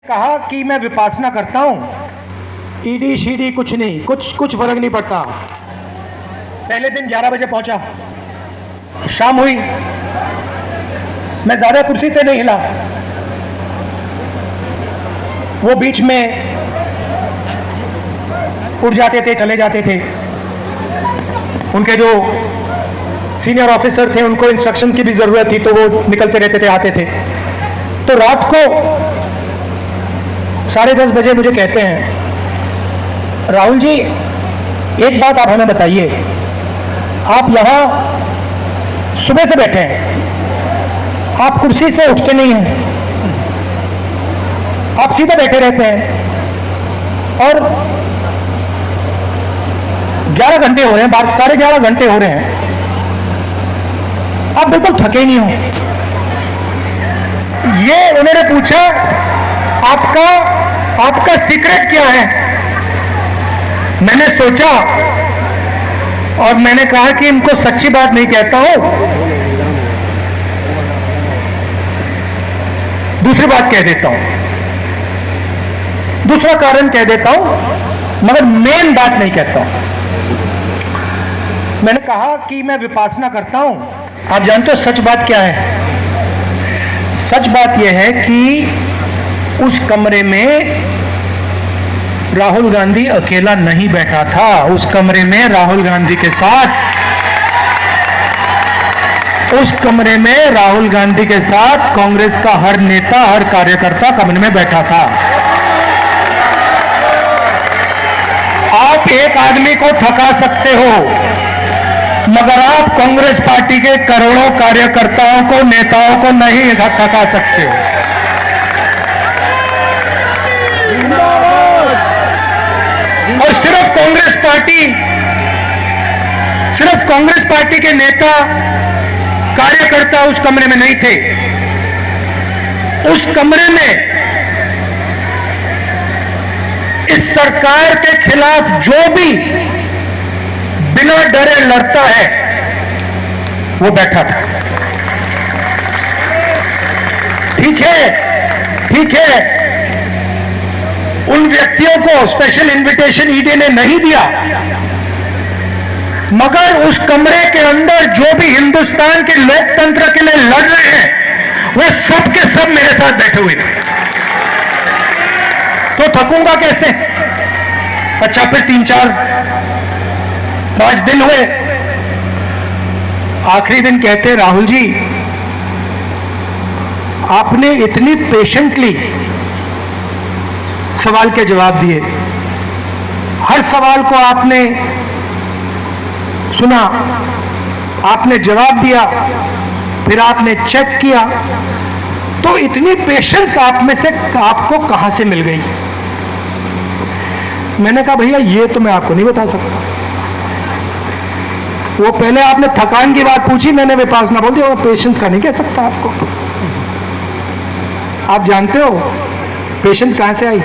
कहा कि मैं विपासना करता हूं, ईडी शीडी कुछ नहीं, कुछ फर्क नहीं पड़ता। पहले दिन 11 बजे पहुंचा, शाम हुई, मैं ज्यादा कुर्सी से नहीं हिला। वो बीच में उठ जाते थे, चले जाते थे। उनके जो सीनियर ऑफिसर थे उनको इंस्ट्रक्शन की भी जरूरत थी, तो वो निकलते रहते थे, आते थे। तो रात को 10:30 बजे मुझे कहते हैं, राहुल जी एक बात आप हमें बताइए, आप यहां सुबह से बैठे हैं, आप कुर्सी से उठते नहीं हैं, आप सीधे बैठे रहते हैं और 11 घंटे हो रहे हैं, 11:30 घंटे हो रहे हैं, आप बिल्कुल थके ही नहीं हो। ये उन्होंने पूछा, आपका सीक्रेट क्या है? मैंने सोचा और मैंने कहा कि इनको सच्ची बात नहीं कहता हूं, दूसरी बात कह देता हूं, दूसरा कारण कह देता हूं, मगर मेन बात नहीं कहता हूं। मैंने कहा कि मैं विपासना करता हूं। आप जानते हो सच बात क्या है? सच बात यह है कि उस कमरे में राहुल गांधी अकेला नहीं बैठा था। उस कमरे में राहुल गांधी के साथ कांग्रेस का हर नेता, हर कार्यकर्ता कमरे में बैठा था। आप एक आदमी को थका सकते हो, मगर आप कांग्रेस पार्टी के करोड़ों कार्यकर्ताओं को, नेताओं को नहीं थका सकते हो। और सिर्फ कांग्रेस पार्टी के नेता, कार्यकर्ता उस कमरे में नहीं थे। उस कमरे में इस सरकार के खिलाफ जो भी बिना डरे लड़ता है वो बैठा था। ठीक है, उन व्यक्तियों को स्पेशल इनविटेशन ईडी ने नहीं दिया, मगर उस कमरे के अंदर जो भी हिंदुस्तान के लोकतंत्र के लिए लड़ रहे हैं वो सब के सब मेरे साथ बैठे हुए थे। तो थकूंगा कैसे? अच्छा, फिर 3-4-5 दिन हुए, आखिरी दिन कहते, राहुल जी आपने इतनी पेशेंटली सवाल के जवाब दिए, हर सवाल को आपने सुना, आपने जवाब दिया, फिर आपने चेक किया, तो इतनी पेशेंस आप में से आपको कहां से मिल गई? मैंने कहा भैया ये तो मैं आपको नहीं बता सकता। वो पहले आपने थकान की बात पूछी, मैंने विपासना बोल दिया, वो पेशेंस का नहीं कह सकता आपको। आप जानते हो पेशेंस कहां से आई?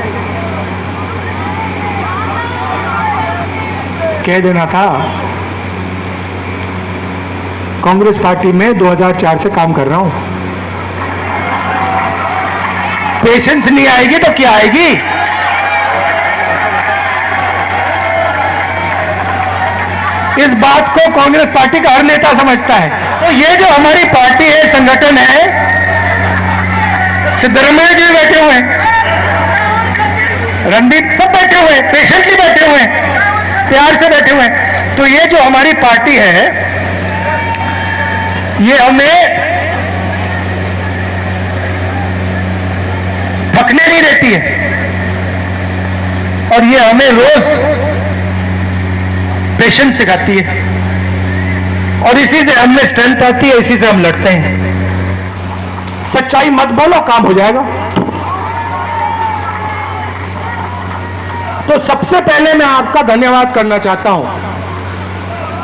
कह देना था कांग्रेस पार्टी में 2004 से काम कर रहा हूं। पेशेंस नहीं आएगी तो क्या आएगी? इस बात को कांग्रेस पार्टी का हर नेता समझता है। तो ये जो हमारी पार्टी है, संगठन है, सिद्धरमैया जी बैठे हुए हैं, रणदीप सब बैठे हुए हैं, पेशेंटली बैठे हुए हैं, प्यार से बैठे हुए हैं। तो ये जो हमारी पार्टी है, ये हमें थकने नहीं देती है और ये हमें रोज पेशेंस सिखाती है, और इसी से हमें स्ट्रेंथ आती है, इसी से हम लड़ते हैं। सच्चाई मत बोलो, काम हो जाएगा। तो सबसे पहले मैं आपका धन्यवाद करना चाहता हूं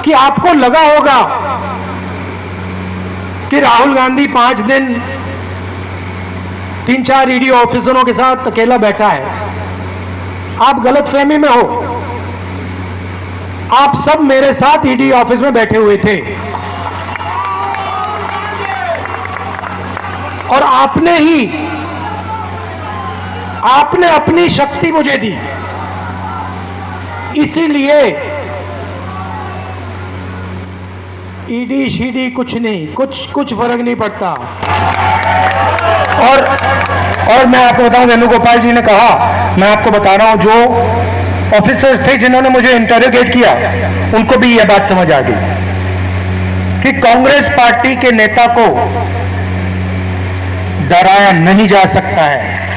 कि आपको लगा होगा कि राहुल गांधी 5 दिन 3-4 ईडी ऑफिसरों के साथ अकेला बैठा है। आप गलतफहमी में हो। आप सब मेरे साथ ईडी ऑफिस में बैठे हुए थे और आपने ही आपने अपनी शक्ति मुझे दी, इसीलिए ईडी शीडी कुछ नहीं, कुछ फर्क नहीं पड़ता। और मैं आपको बताऊं, वेणुगोपाल जी ने कहा, मैं आपको बता रहा हूं, जो ऑफिसर्स थे जिन्होंने मुझे इंटरोगेट किया, उनको भी यह बात समझ आ गई कि कांग्रेस पार्टी के नेता को डराया नहीं जा सकता है।